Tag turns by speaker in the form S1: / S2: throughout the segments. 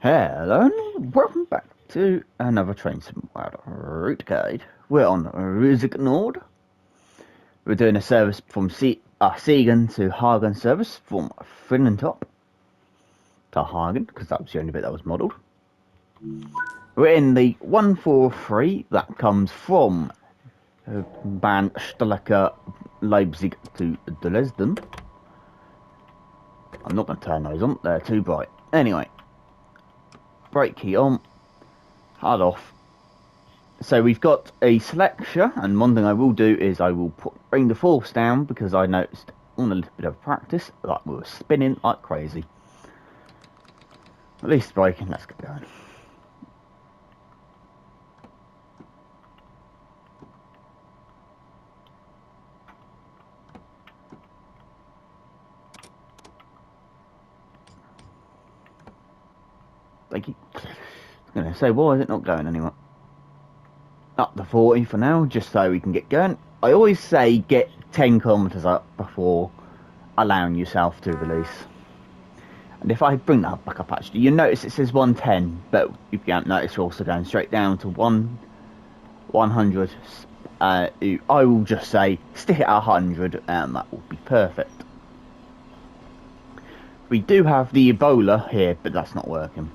S1: Hello and welcome back to another Train Simulator route guide. We're on Siegen. We're doing a service from Siegen to Hagen service from Top to Hagen, because that was the only bit that was modelled. We're in the 143 that comes from Bahnstrecke Leipzig to Dresden. I'm not going to turn those on, they're too bright. Anyway, brake key on, hard off. So we've got a selection, and one thing I will do is I will bring the force down, because I noticed on a little bit of practice that we were spinning like crazy. At least braking, let's get going. Thank you. I was going to say, why is it not going anywhere? Up to 40 for now, just so we can get going. I always say get 10 kilometers up before allowing yourself to release. And if I bring that back up, actually, you notice it says 110, but you can't notice we're also going straight down to 100. I will just say stick it at 100, and that will be perfect. We do have the Ebola here, but that's not working.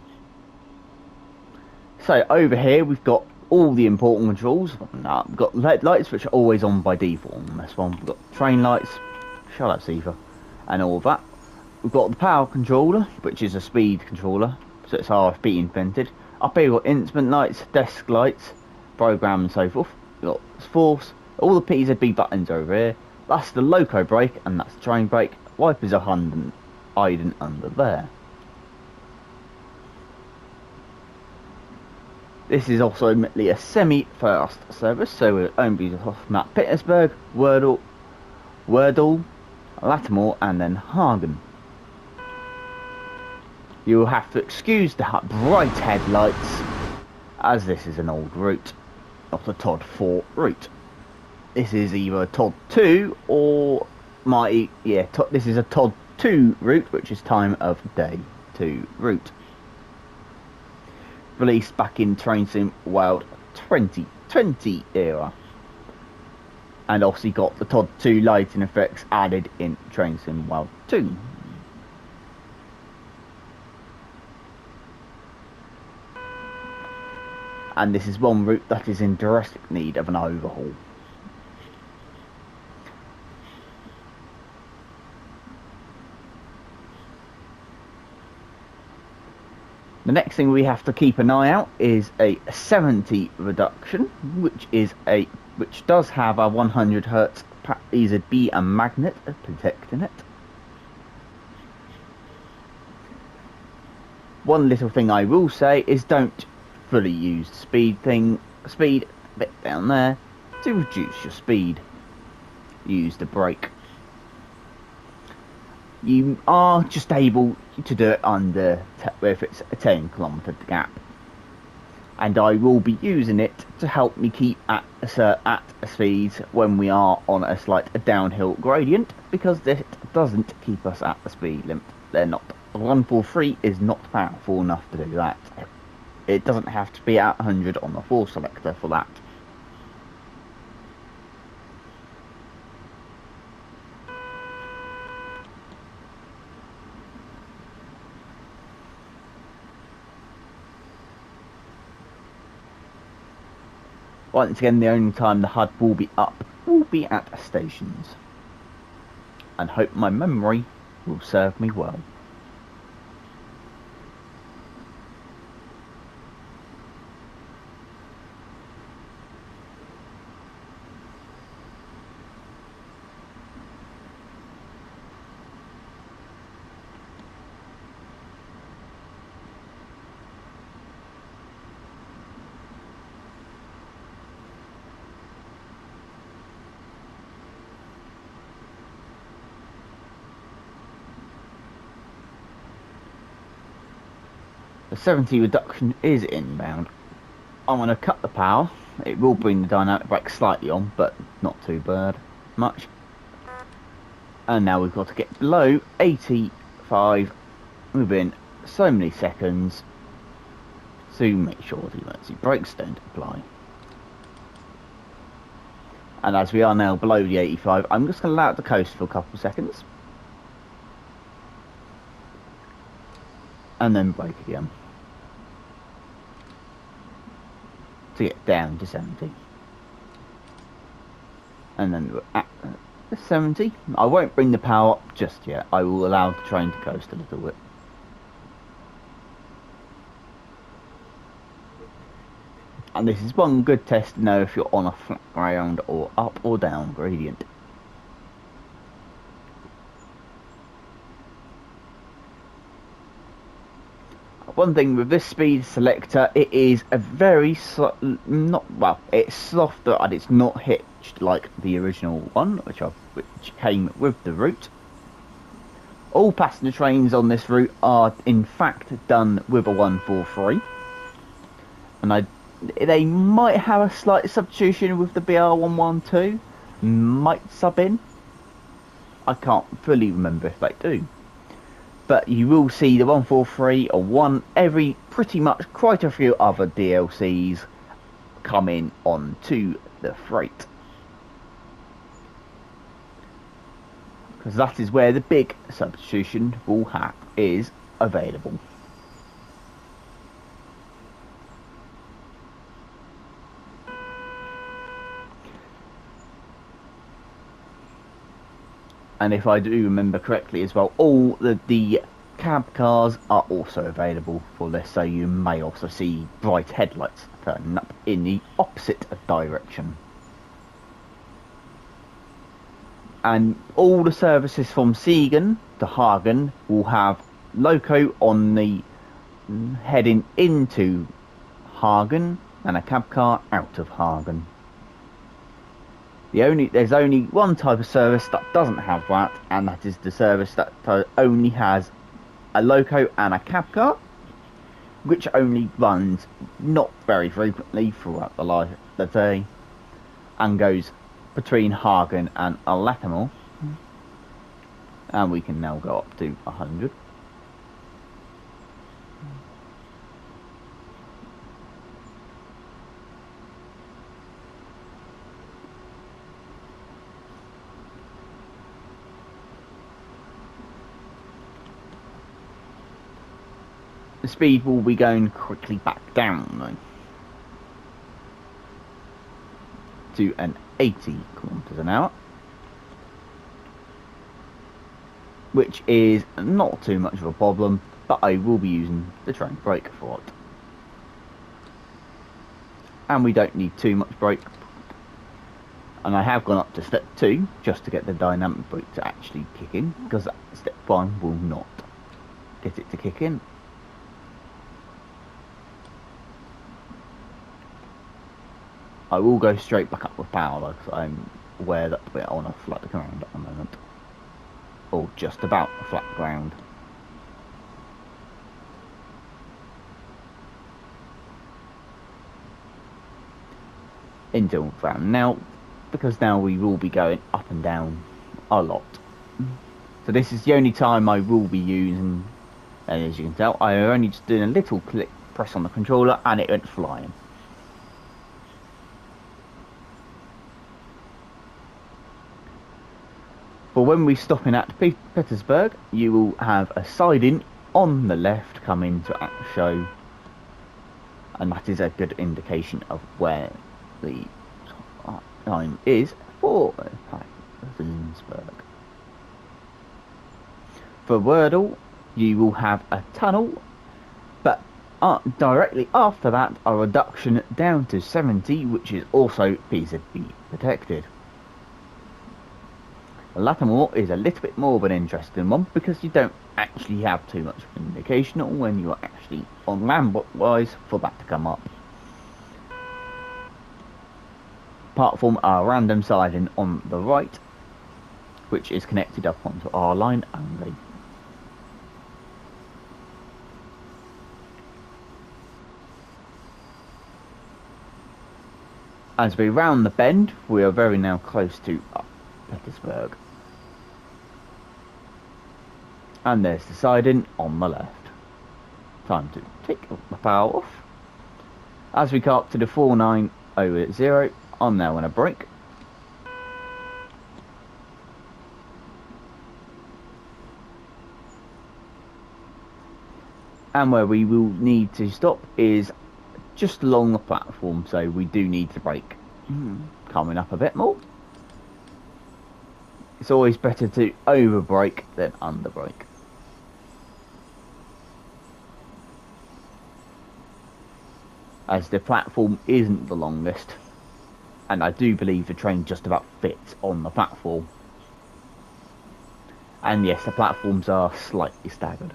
S1: So over here we've got all the important controls. We've got LED lights, which are always on by default on this one. We've got train lights, shut up Sifa, and all of that. We've got the power controller, which is a speed controller, so it's RFB invented. Up here we've got instrument lights, desk lights, program and so forth. We've got force, all the PZB buttons over here. That's the loco brake, and that's the train brake. Wipers are hidden under there. This is also admittedly a semi-fast service, so we're only off Mount Petersburg, Wordle, Lattimore, and then Hagen. You will have to excuse the bright headlights, as this is an old route, not a Todd 4 route. This is either Todd 2 or this is a Todd 2 route, which is time of day 2 route. Released back in Train Sim World 2020 era, and obviously got the Todd 2 lighting effects added in Train Sim World 2. And this is one route that is in drastic need of an overhaul. The next thing we have to keep an eye out is a 70 reduction, which does have a 100 Hz EZB and magnet protecting it. One little thing I will say is don't fully use the speed bit down there to reduce your speed. Use the brake. You are just able to do it under if it's a 10 kilometer gap, and I will be using it to help me keep at speeds when we are on a slight downhill gradient, because it doesn't keep us at the speed limit. They're not. 143 is not powerful enough to do that. It doesn't have to be at 100 on the force selector for that. Once again, the only time the HUD will be up will be at stations, and hope my memory will serve me well. The 70 reduction is inbound. I'm going to cut the power. It will bring the dynamic brake slightly on, but not too bad much. And now we've got to get below 85 within so many seconds So make sure the emergency brakes don't apply. And as we are now below the 85, I'm just going to allow it to coast for a couple of seconds. And then brake again. To get down to 70. And then we're at 70. I won't bring the power up just yet. I will allow the train to coast a little bit. And this is one good test to know if you're on a flat ground or up or down gradient. One thing with this speed selector, it is a very it's softer and it's not hitched like the original one, which came with the route. All passenger trains on this route are in fact done with a 143, and they might have a slight substitution with the BR112, might sub in. I can't fully remember if they do. But you will see the 143 or pretty much quite a few other DLCs come in onto the freight. Because that is where the big substitution is available. And if I do remember correctly as well, all the cab cars are also available for this, so you may also see bright headlights turning up in the opposite direction. And all the services from Siegen to Hagen will have loco on the heading into Hagen and a cab car out of Hagen. There's only one type of service that doesn't have that, and that is the service that only has a loco and a cab car, which only runs not very frequently throughout the life of the day, and goes between Hagen and Latimer. And we can now go up to 100. The speed will be going quickly back down though, to an 80 kilometers an hour, which is not too much of a problem, but I will be using the train brake for it. And we don't need too much brake, and I have gone up to step 2 just to get the dynamic brake to actually kick in, because step 1 will not get it to kick in. I will go straight back up with power though, because I'm aware that we're on a flat ground at the moment. Or just about a flat ground. Until round now, because now we will be going up and down a lot. So this is the only time I will be using, and as you can tell, I am only just doing a little click press on the controller and it went flying. For when we stop in at Petersburg, you will have a siding on the left coming to show, and that is a good indication of where the time is for Petersburg. For Wordle, you will have a tunnel, but directly after that, a reduction down to 70, which is also PZB protected. Latimer is a little bit more of an interesting one because you don't actually have too much of an indication on when you are actually on land wise for that to come up. Apart from our random siding on the right, which is connected up onto our line only. As we round the bend, we are very now close to Petersburg. And there's the siding on the left. Time to take the power off As we come up to the 4900, I'm now going to brake. And where we will need to stop is just along the platform, so we do need to brake. Coming up a bit more. It's always better to over brake than under brake. As the platform isn't the longest, and I do believe the train just about fits on the platform. And yes, the platforms are slightly staggered.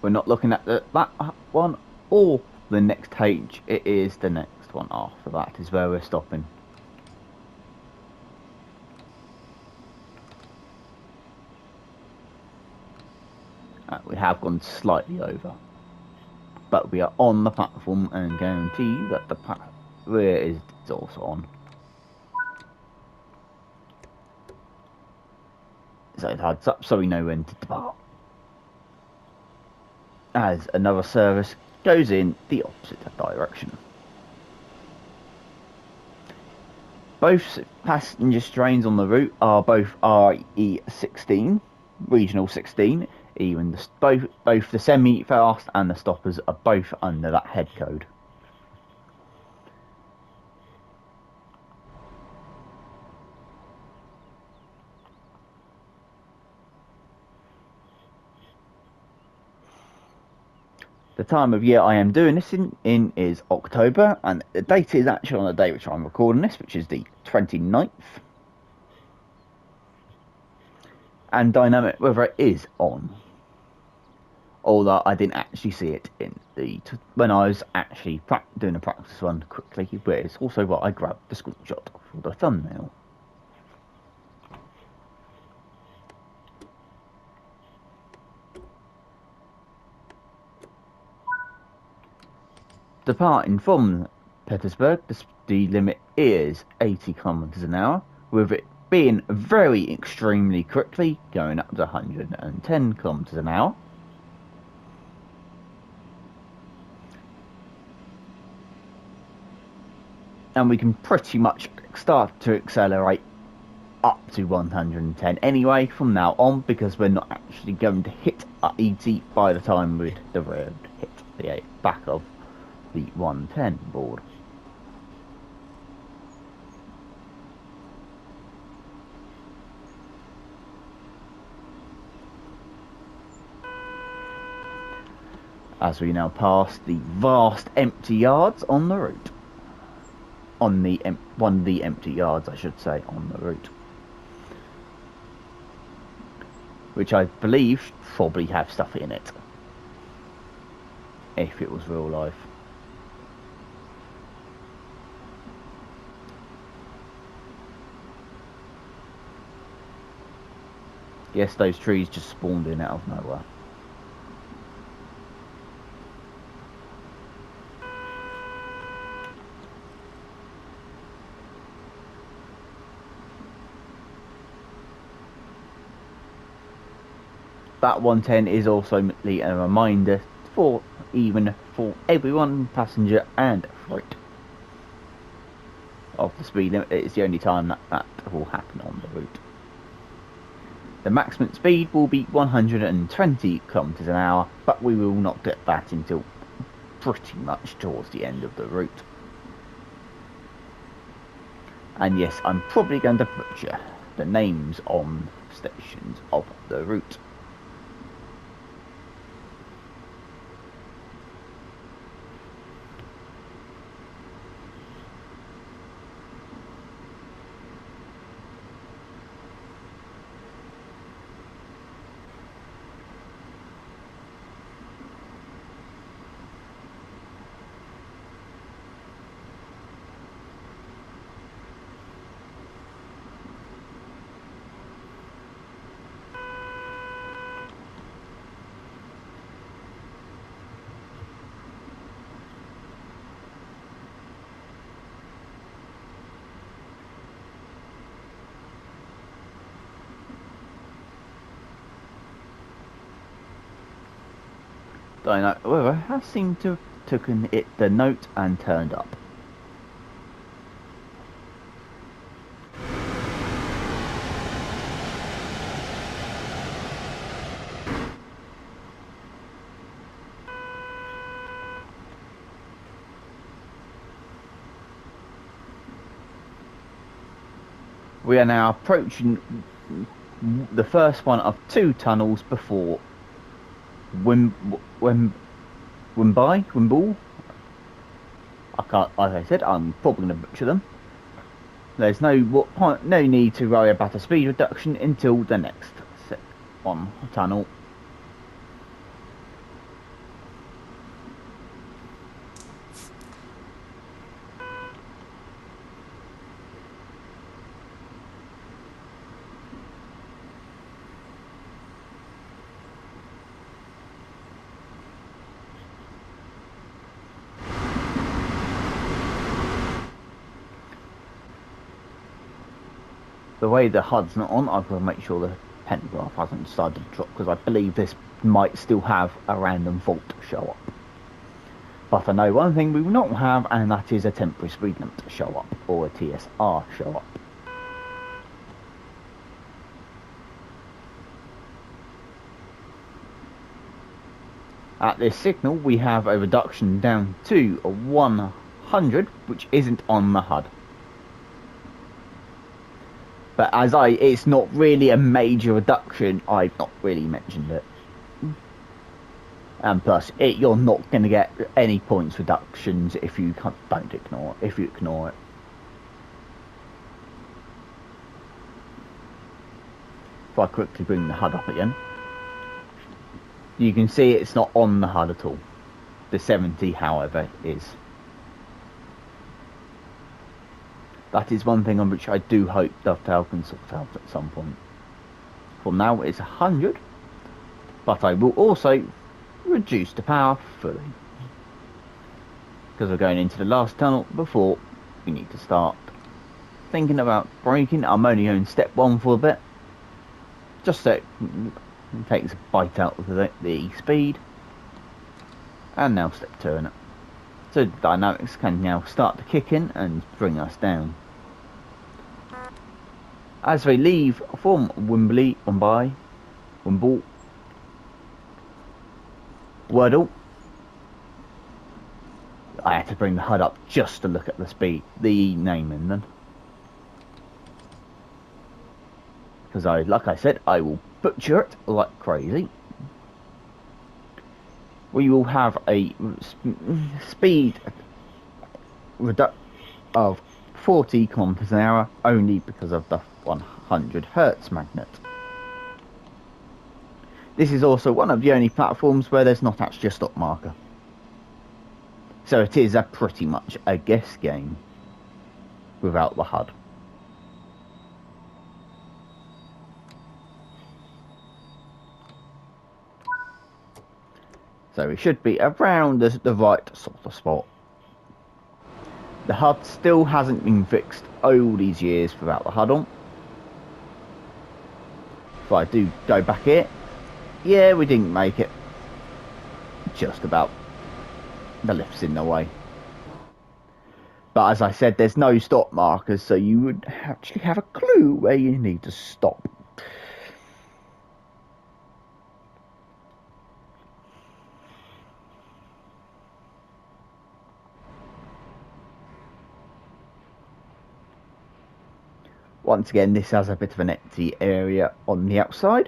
S1: We're not looking at that one or the next page. It is the next one after that is where we're stopping. We have gone slightly over, but we are on the platform and guarantee that the rear is also on. So it heads up so we know when to depart. As another service goes in the opposite direction. Both passenger trains on the route are both RE16, Regional 16. Even both the semi-fast and the stoppers are both under that head code. The time of year I am doing this in is October, and the date is actually on the day which I'm recording this, which is the 29th. And dynamic weather is on. Although I didn't actually see it in when I was actually doing a practice run quickly, but it's also what I grabbed the screenshot for the thumbnail. Departing from Petersburg, the speed limit is 80 kilometers an hour, with it being very extremely quickly, going up to 110 kilometers an hour. And we can pretty much start to accelerate up to 110 anyway from now on, because we're not actually going to hit 80 by the time the road hit the back of the 110 board. As we now pass the vast empty yards on the route. On the one of the empty yards, I should say, on the route. Which I believe probably have stuff in it. If it was real life. Yes, those trees just spawned in out of nowhere. That 110 is also a reminder for everyone, passenger and freight, of the speed limit. It's the only time that will happen on the route. The maximum speed will be 120 kilometers an hour, but we will not get that until pretty much towards the end of the route. And yes, I'm probably going to butcher the names on stations of the route. Don't know, however, has seemed to have taken it the note and turned up. We are now approaching the first one of 2 tunnels before Wimble. I can't, like I said, I'm probably going to butcher them. There's no need to worry about a speed reduction until the next one tunnel. The way the HUD's not on, I've got to make sure the pentagraph hasn't decided to drop, because I believe this might still have a random fault show up. But I know one thing we will not have, and that is a temporary speed limit show up, or a TSR show up. At this signal, we have a reduction down to 100, which isn't on the HUD. But as it's not really a major reduction, I've not really mentioned it. And plus, you're not going to get any points reductions if you don't ignore it. If you ignore it. If I quickly bring the HUD up again, you can see it's not on the HUD at all. The 70, however, is. That is one thing on which I do hope Dovetail can sort out at some point. For now, it's 100, but I will also reduce the power fully, because we're going into the last tunnel before we need to start thinking about braking. I'm only on step 1 for a bit, just so it takes a bite out of the speed, and now step 2 in it. So the dynamics can now start to kick in and bring us down. As we leave from Wimble, Wordle, I had to bring the HUD up just to look at the naming then. Because like I said, I will butcher it like crazy. We will have a speed reduction of 40 kilometers an hour only because of the 100 Hertz magnet. This is also one of the only platforms where there's not actually a stop marker. So it is pretty much a guess game without the HUD. So we should be around the right sort of spot. The HUD still hasn't been fixed all these years without the HUD on. If I do go back here, yeah, we didn't make it. Just about. The lift's in the way. But as I said, there's no stop markers, so you would actually have a clue where you need to stop. Once again, this has a bit of an empty area on the outside,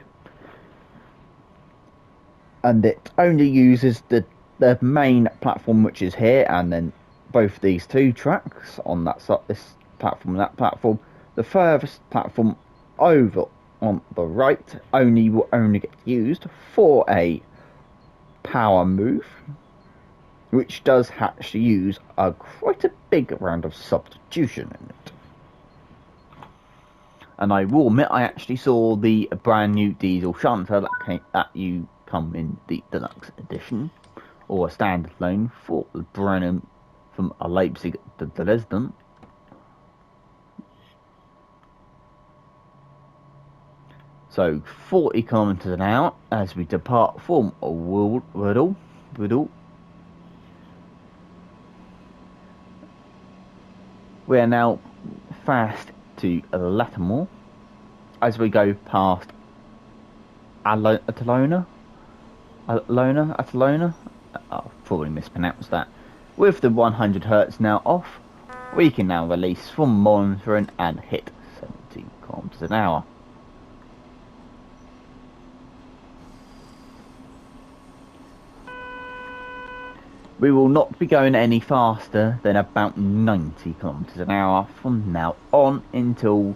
S1: and it only uses the main platform, which is here, and then both these 2 tracks on that side, this platform and that platform. The furthest platform over on the right will only get used for a power move, which does actually use quite a big round of substitution in it. And I will admit, I actually saw the brand new diesel shunter that you come in the deluxe edition, or a standalone for the Brennan from Leipzig to Dresden. So 40 kilometers an hour as we depart from Wordle with all. We are now fast to Lattimore as we go past Atalona. I'll probably mispronounce that. With the 100 Hz now off, we can now release from monitoring and hit 70 kilometers an hour. We will not be going any faster than about 90 kilometers an hour from now on until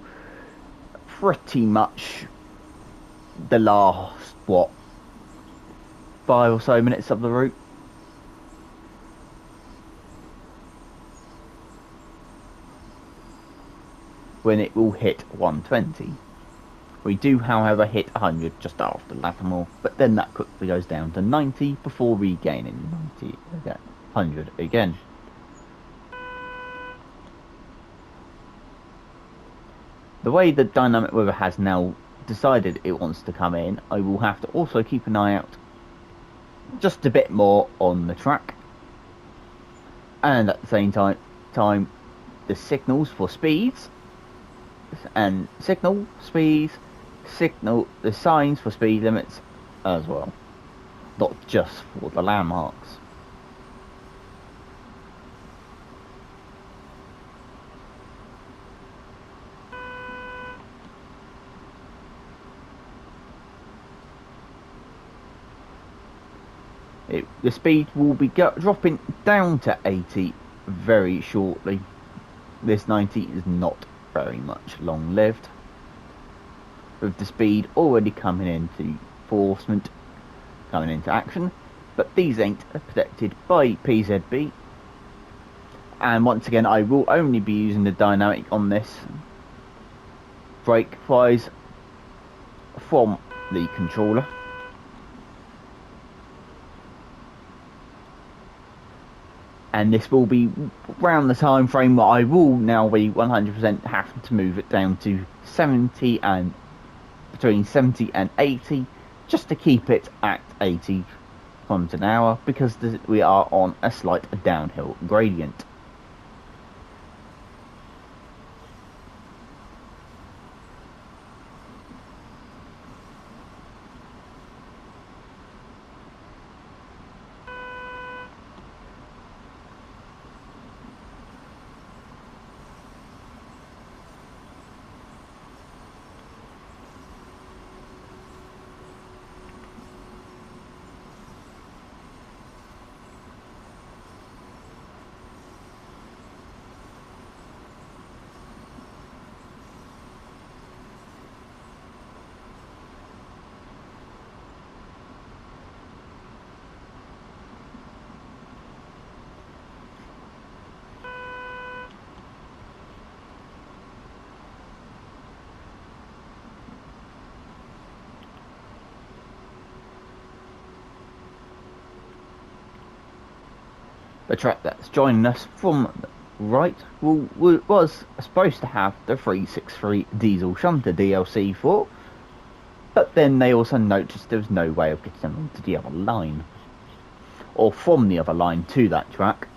S1: pretty much the last, 5 or so minutes of the route. When it will hit 120. We do, however, hit 100 just after Lattimore, but then that quickly goes down to 90 before regaining 90 again, 100 again. The way the dynamic weather has now decided it wants to come in, I will have to also keep an eye out just a bit more on the track, and at the same time the signals for speeds and signal the signs for speed limits as well, not just for the landmarks. The speed will be dropping down to 80 very shortly. This 90 is not very much long lived, with the speed already coming into enforcement, coming into action, but these ain't protected by PZB. And once again, I will only be using the dynamic on this brake wise from the controller. And this will be around the time frame where I will now be 100% having to move it down to 70 and between 70 and 80, just to keep it at 80 kilometers an hour, because we are on a slight downhill gradient. The track that's joining us from the right was supposed to have the 363 diesel shunter DLC for, but then they also noticed there was no way of getting them onto the other line, or from the other line to that track,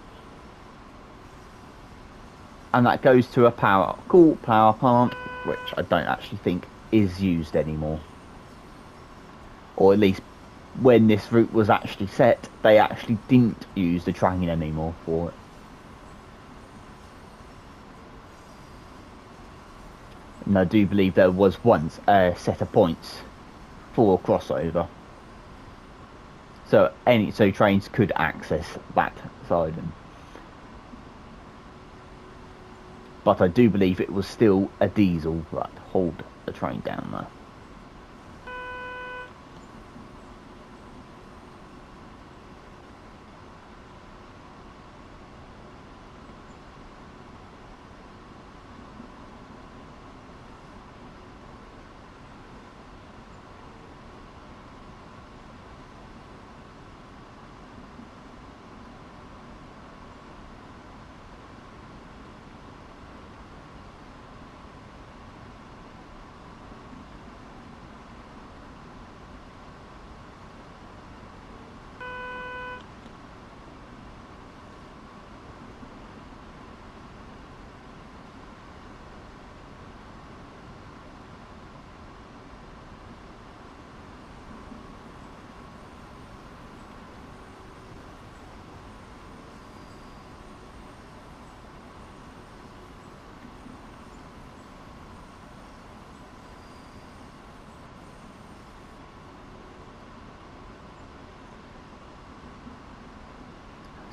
S1: and that goes to a cool power plant, which I don't actually think is used anymore, or at least when this route was actually set, they actually didn't use the train anymore for it. And I do believe there was once a set of points for crossover, so trains could access that side. But I do believe it was still a diesel that hauled the train down there.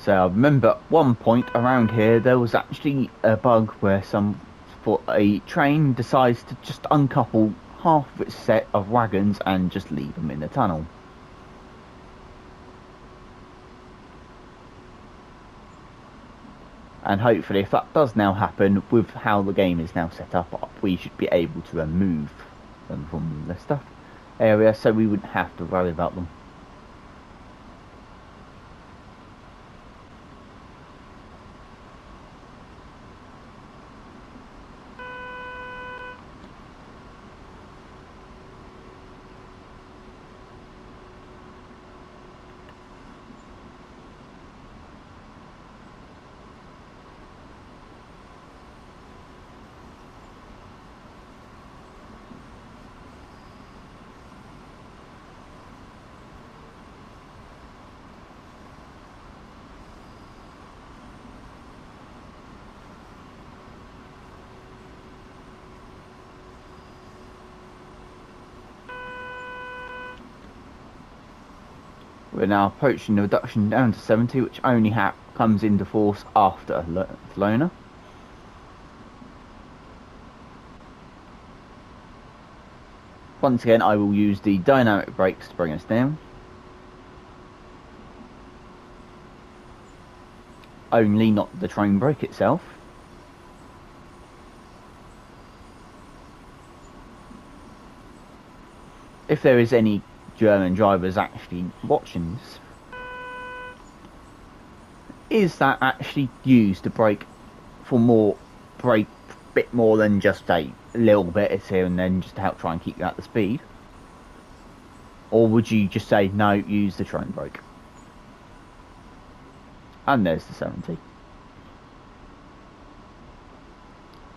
S1: So I remember at one point around here there was actually a bug where a train decides to just uncouple half of its set of wagons and just leave them in the tunnel. And hopefully if that does now happen with how the game is now set up, we should be able to remove them from the stuff area so we wouldn't have to worry about them. We're now approaching the reduction down to 70, which only comes into force after Lona. Once again, I will use the dynamic brakes to bring us down. Only not the train brake itself. If there is any German drivers actually watching this, is that actually used to brake for more bit more than just a little bit here and then just to help try and keep you at the speed? Or would you just say no, use the train brake? And there's the 70.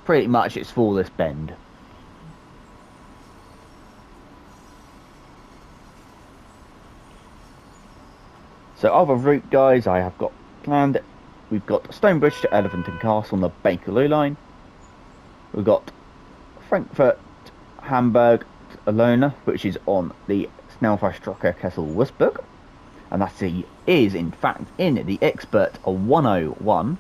S1: Pretty much it's for this bend. So other route guys I have got planned, we've got Stonebridge to Elephant and Castle on the Bakerloo line. We've got Frankfurt, Hamburg to Alona, which is on the Schnellfahrstrecke Kessel-Wurzburg. And that is in fact in the Expert 101.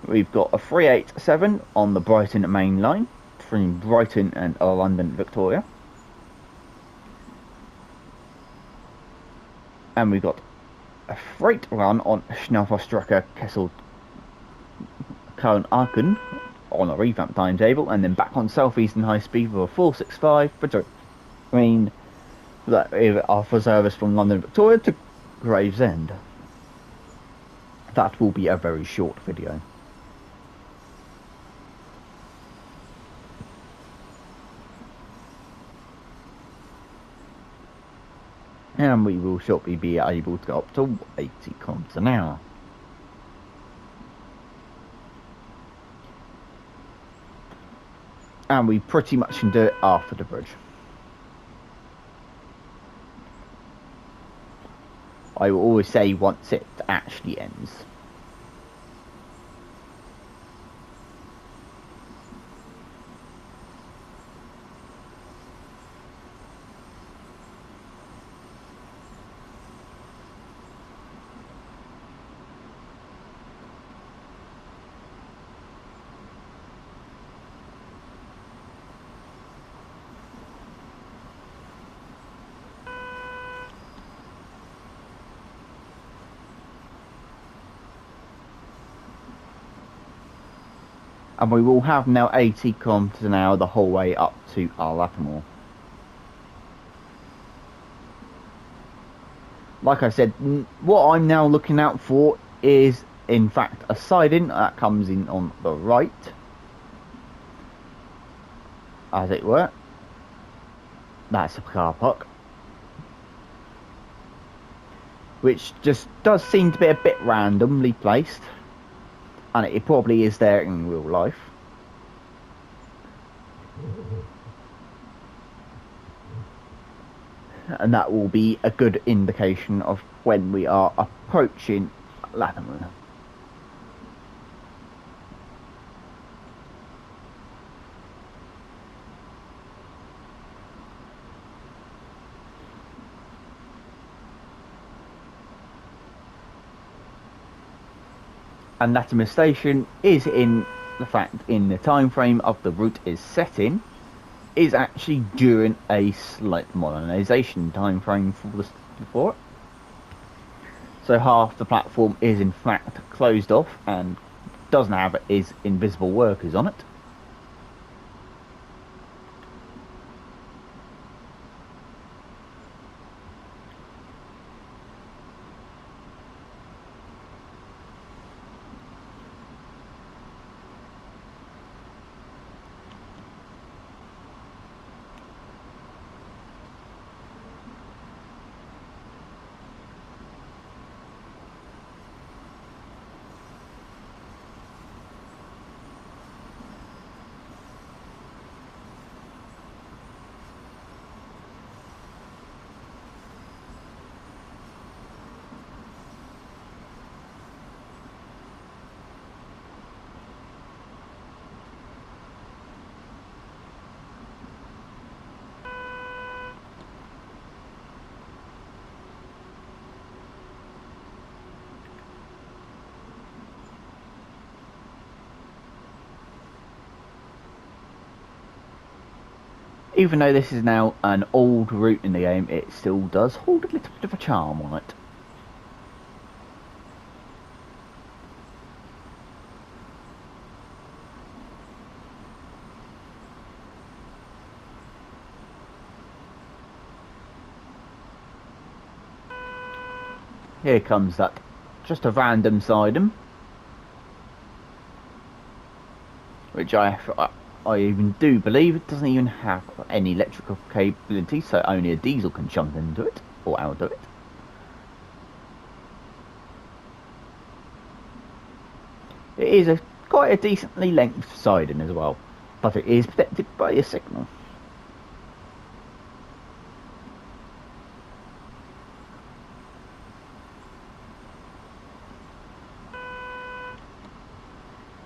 S1: We've got a 387 on the Brighton main line between Brighton and London Victoria. And we've got a freight run on Schnellfahrstrecke Kessel Aachen on a revamp timetable, and then back on Southeastern High Speed with a 465 between that offers service from London Victoria to Gravesend. That will be a very short video. And we will shortly be able to go up to 80 kilometers an hour. And we pretty much can do it after the bridge. I will always say once it actually ends. And we will have now 80 kilometers an hour the whole way up to Lathamore. Like I said, what I'm now looking out for is in fact a siding that comes in on the right, as it were. That's a car park, which just does seem to be a bit randomly placed. And it probably is there in real life. And that will be a good indication of when we are approaching Latimer. And Latimer Station is in the fact in the time frame of the route is set in is actually during a slight modernisation time frame for it. So half the platform is in fact closed off and doesn't have is invisible workers on it. Even though this is now an old route in the game, it still does hold a little bit of a charm on it. Here comes that, just a random sidem, which I even do believe it doesn't even have any electrical capability, so only a diesel can jump into it, or out of it. It is quite a decently length siding as well, but it is protected by a signal.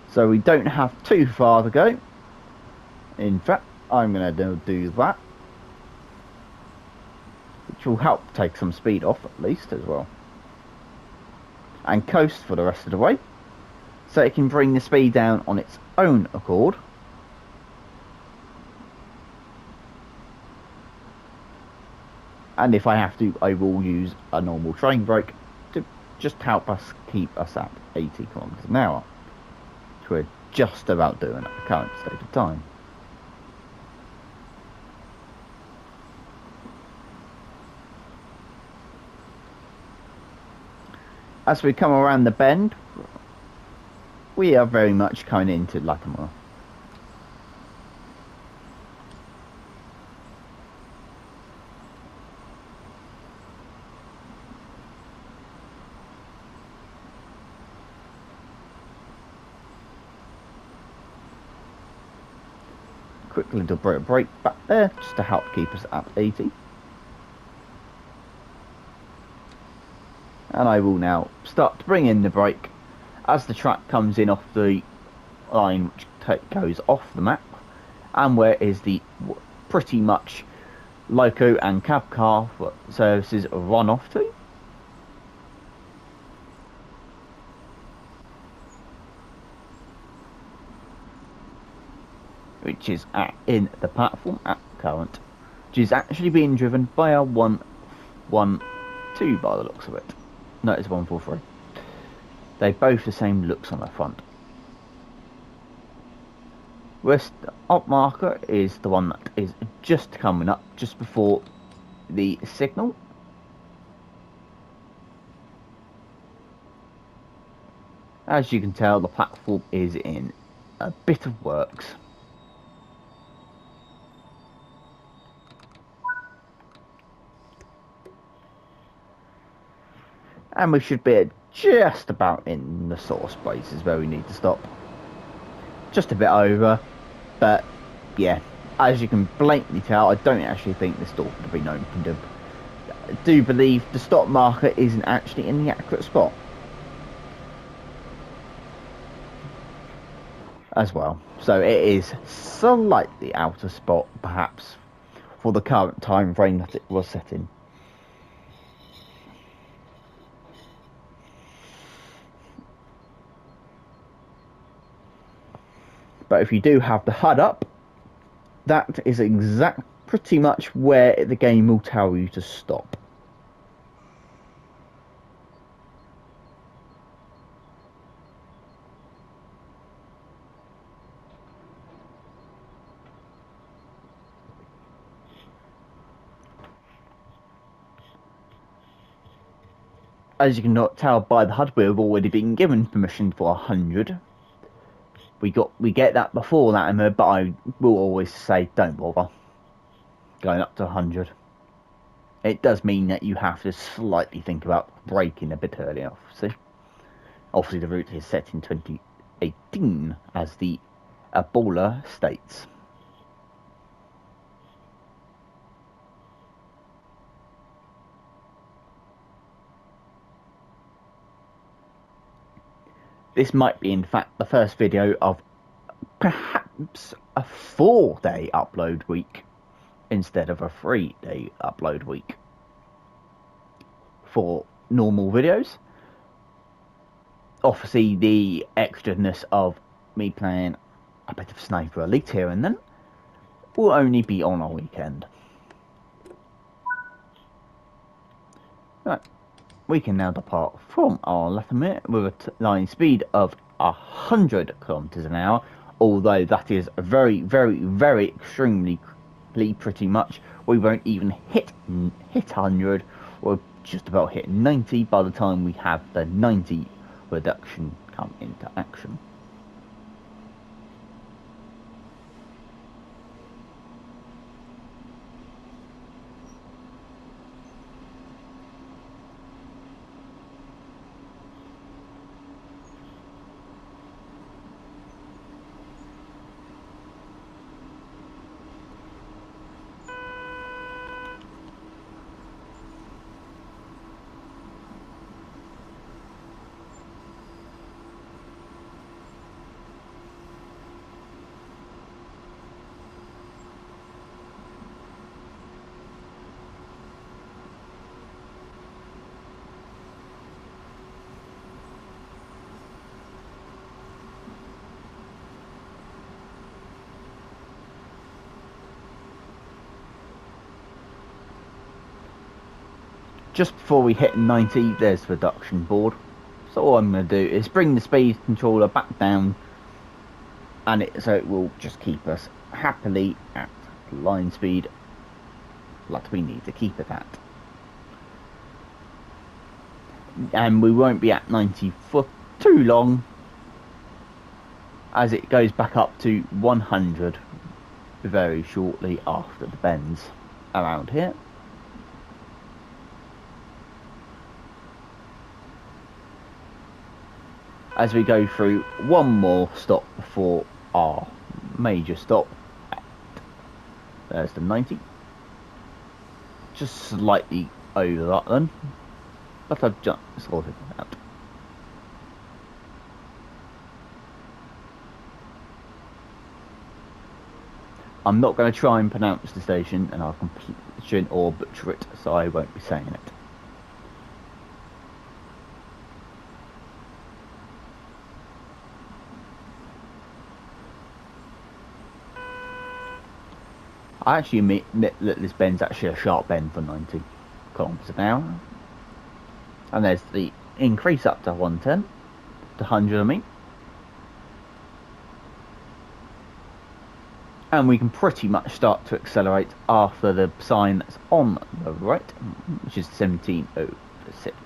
S1: So we don't have too far to go. In fact, I'm going to do that, which will help take some speed off at least as well, and coast for the rest of the way, so it can bring the speed down on its own accord. And if I have to, I will use a normal train brake to just help us keep us at 80 kilometers an hour, which we're just about doing at the current state of time. As we come around the bend, we are very much coming into Latimer. Quick little brake back there, just to help keep us at 80. And I will now start to bring in the brake as the track comes in off the line which goes off the map, and where is the pretty much loco and cab car services run off to. Which is in the platform at current, which is actually being driven by a 112 by the looks of it. No, it's 143. They're both the same looks on the front. West up marker is the one that is just coming up just before the signal. As you can tell, the platform is in a bit of works. And we should be just about in the source places where we need to stop. Just a bit over, but yeah, as you can blatantly tell, I don't actually think this door could have been opened up. I do believe the stop marker isn't actually in the accurate spot as well, so it is slightly out of spot perhaps for the current time frame that it was set in. But if you do have the HUD up, that is pretty much where the game will tell you to stop. As you can tell by the HUD, we've already been given permission for 100. We get that before that, but I will always say don't bother going up to 100. It does mean that you have to slightly think about braking a bit earlier. Obviously the route is set in 2018, as the baller states. This might be, in fact, the first video of perhaps a 4-day upload week instead of a 3-day upload week for normal videos. Obviously, the extraness of me playing a bit of Sniper Elite here and then will only be on a weekend. Right. We can now depart from our Latimer with a line speed of 100 kilometers an hour, although that is very, very, very extremely pretty much. We won't even hit 100, we're just about hit 90 by the time we have the 90 reduction come into action. Just before we hit 90, there's the reduction board. So all I'm going to do is bring the speed controller back down, and so it will just keep us happily at line speed like we need to keep it at. And we won't be at 90 for too long, as it goes back up to 100 very shortly after the bends around here. As we go through one more stop before our major stop. There's the 90. Just slightly over that then, but I've just sorted it out. I'm not going to try and pronounce the station, and I'll completion or butcher it, so I won't be saying it. I actually admit that this bend's actually a sharp bend for 90 kilometers an hour. And there's the increase up to 110, to 100 I mean. And we can pretty much start to accelerate after the sign that's on the right, which is 1706.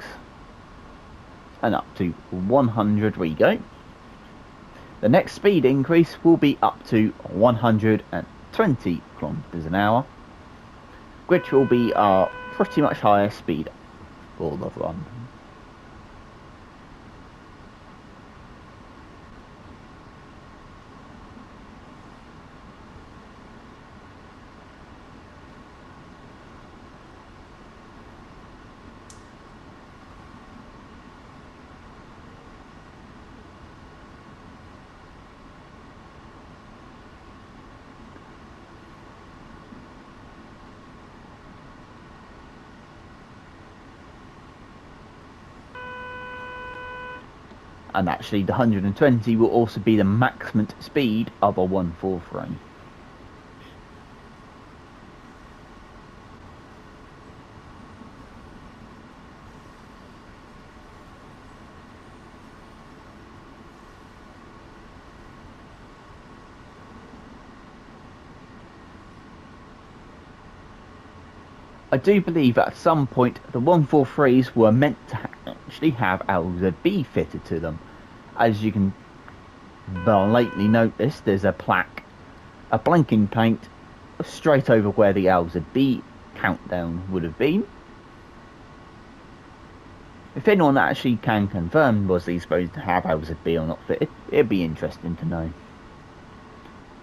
S1: And up to 100 we go. The next speed increase will be up to 120 kilometers an hour, which will be our pretty much highest speed for the run. And actually the 120 will also be the maximum speed of a 143. I do believe at some point the 143s were meant to actually have LZB fitted to them. As you can blatantly notice, there's a plaque, a blanking paint, straight over where the LZB countdown would have been. If anyone actually can confirm was these supposed to have LZB or not fitted, it'd be interesting to know.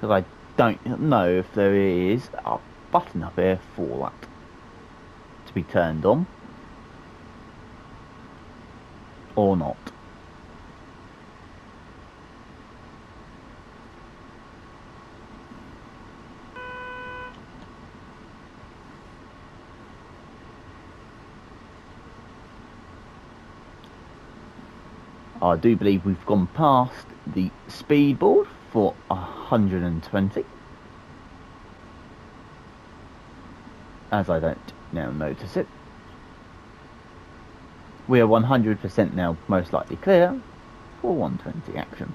S1: Because I don't know if there is a button up here for that to be turned on or not. I do believe we've gone past the speed board for 120, as I don't now notice it. We are 100% now most likely clear for 120 action.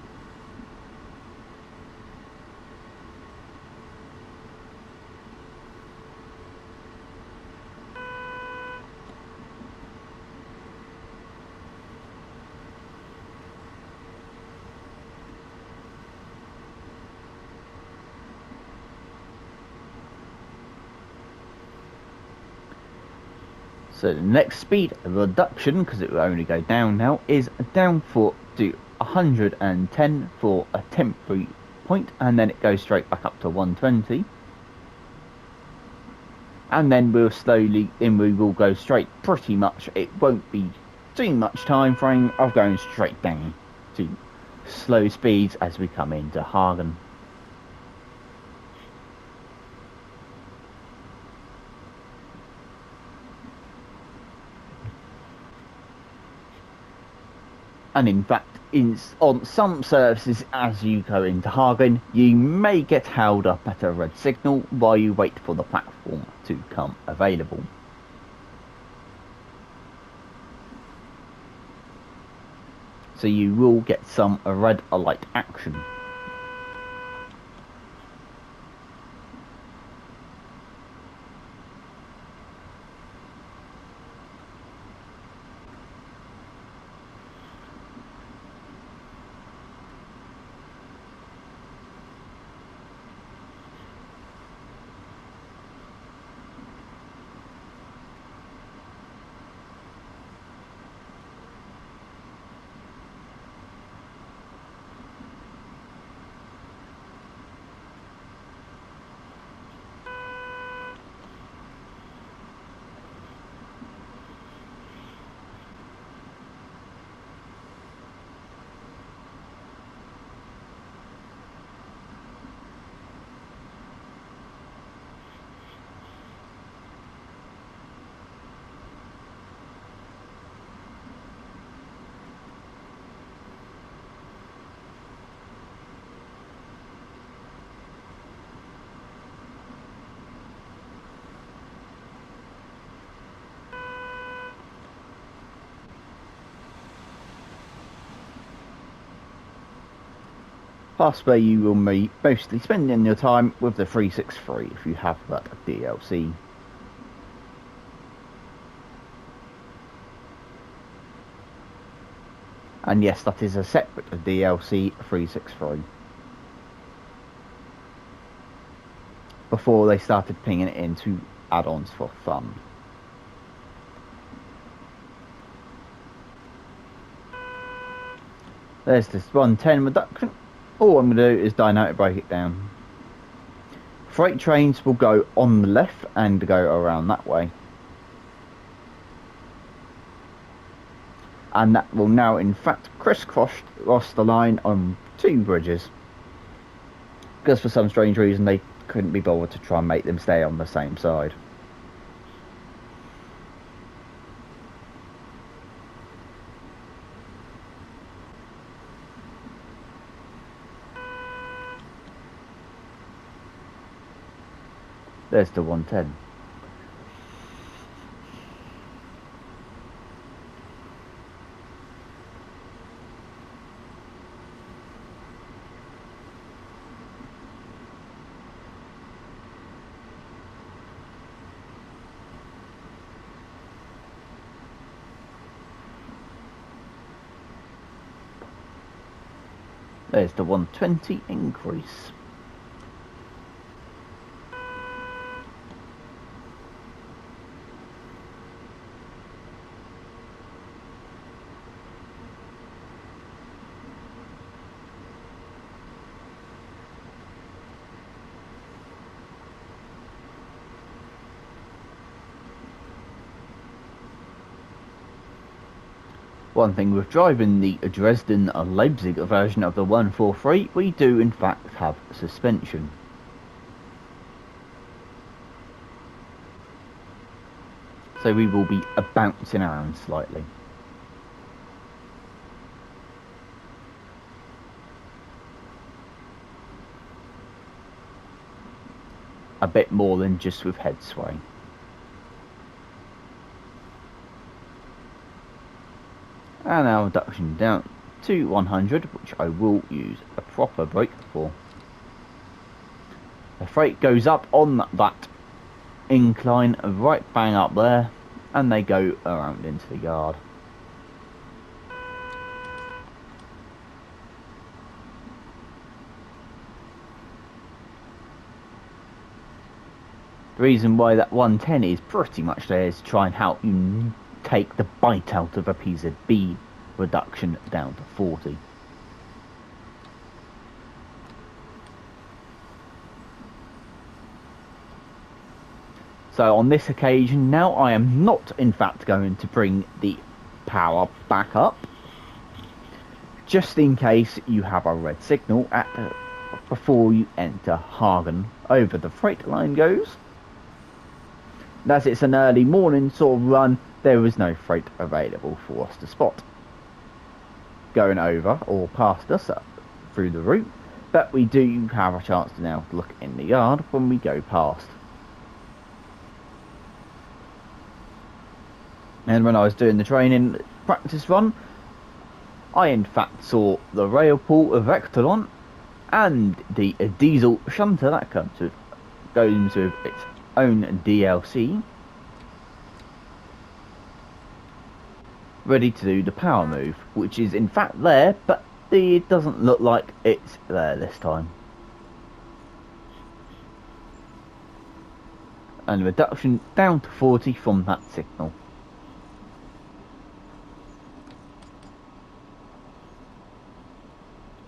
S1: So the next speed reduction, because it will only go down now, is down to 110 for a temporary point, and then it goes straight back up to 120. And then we will go straight, pretty much, it won't be too much time frame of going straight down to slow speeds as we come into Hagen. And in fact, on some services as you go into Hagen, you may get held up at a red signal while you wait for the platform to come available. So you will get some red light action. Past where you will be mostly spending your time with the 363 if you have that DLC. And yes, that is a separate DLC 363. Before they started pinging it into add-ons for fun. There's this 110 reduction. All I'm going to do is dynamic break it down. Freight trains will go on the left and go around that way. And that will now in fact crisscross the line on 2 bridges. Because for some strange reason they couldn't be bothered to try and make them stay on the same side. There's the 110. There's the 120 increase. One thing with driving the Dresden Leipzig version of the 143, we do in fact have suspension. So we will be bouncing around slightly. A bit more than just with head sway. And our reduction down to 100, which I will use a proper brake for. The freight goes up on that incline right bang up there, and they go around into the yard. The reason why that 110 is pretty much there is to try and help you take the bite out of a PZB reduction down to 40. So on this occasion now I am not in fact going to bring the power back up, just in case you have a red signal before you enter Hagen. Over the freight line goes. As it's an early morning sort of run, there was no freight available for us to spot going over or past us through the route, but we do have a chance to now look in the yard when we go past. And when I was doing the training practice run, I in fact saw the rail pool of Vectolon and the diesel shunter that goes with its own DLC, ready to do the power move, which is in fact there, but it doesn't look like it's there this time. And reduction down to 40 from that signal.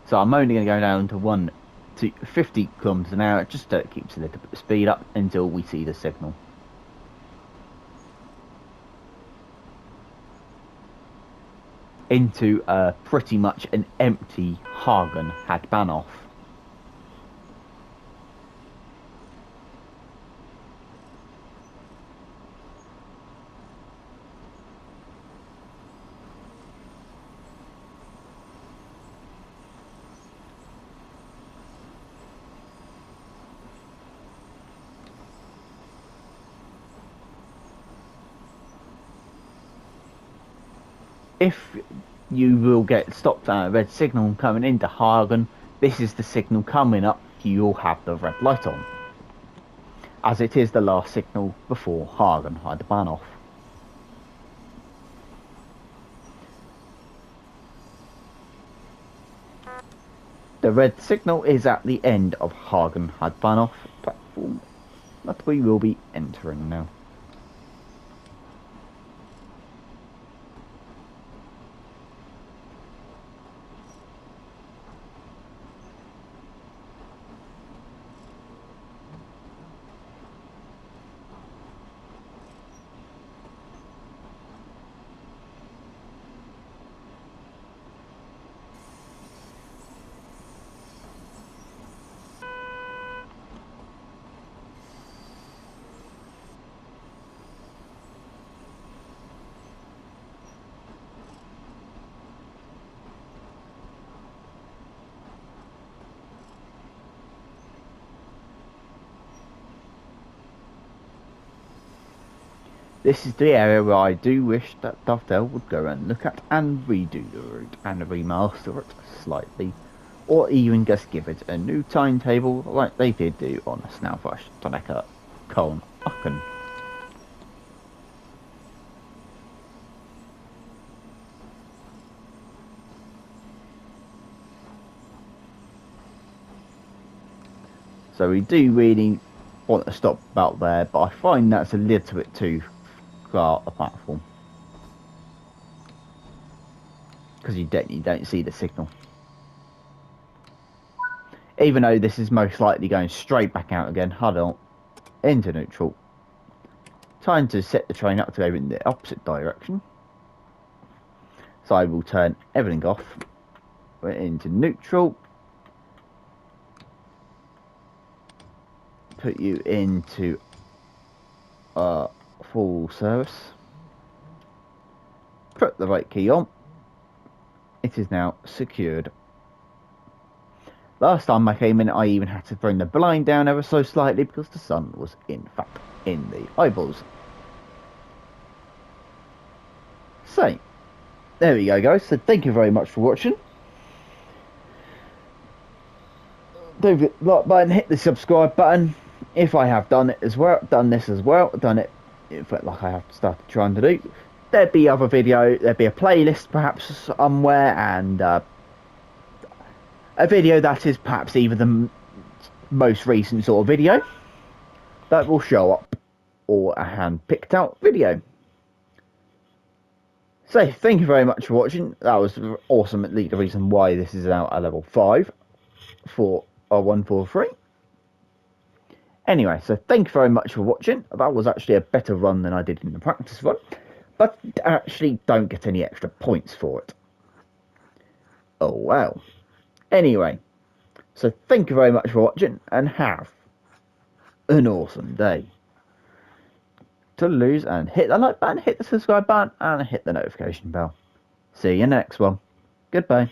S1: So I'm only going to go down to 50 kilometers an hour, just so it keeps a little bit of speed up until we see the signal. Into pretty much an empty Hagen had Bahnhof. If you will get stopped at a red signal coming into Hagen, this is the signal coming up, you'll have the red light on, as it is the last signal before Hagen had the Bahnhof. The red signal is at the end of Hagen had Bahnhof platform that we will be entering now. This is the area where I do wish that Dovetail would go and look at and redo the route and remaster it slightly, or even just give it a new timetable like they did do on Snowflash Tanaka Colin Ucken. So we do really want to stop about there, but I find that's a little bit too far up the platform. Because you don't see the signal. Even though this is most likely going straight back out again, hold on, into neutral. Time to set the train up to go in the opposite direction. So I will turn everything off. We're into neutral. Put you into full service. Put the right key on. It is now secured. Last time I came in, I even had to bring the blind down ever so slightly because the sun was in fact in the eyeballs. So, there we go, guys. So thank you very much for watching. Don't forget the like button, hit the subscribe button. If I have done it as well, done this as well, done it in fact like I have started trying to do, there'd be other video, there'd be a playlist perhaps somewhere, and a video that is perhaps even the most recent sort of video that will show up, or a hand picked out video. So thank you very much for watching. That was ultimately the reason why this is now a level 5 for a 143. Anyway, so thank you very much for watching. That was actually a better run than I did in the practice run, but actually don't get any extra points for it. Oh well. Anyway, so thank you very much for watching, and have an awesome day. To lose, and hit the like button, hit the subscribe button, and hit the notification bell. See you next one. Goodbye.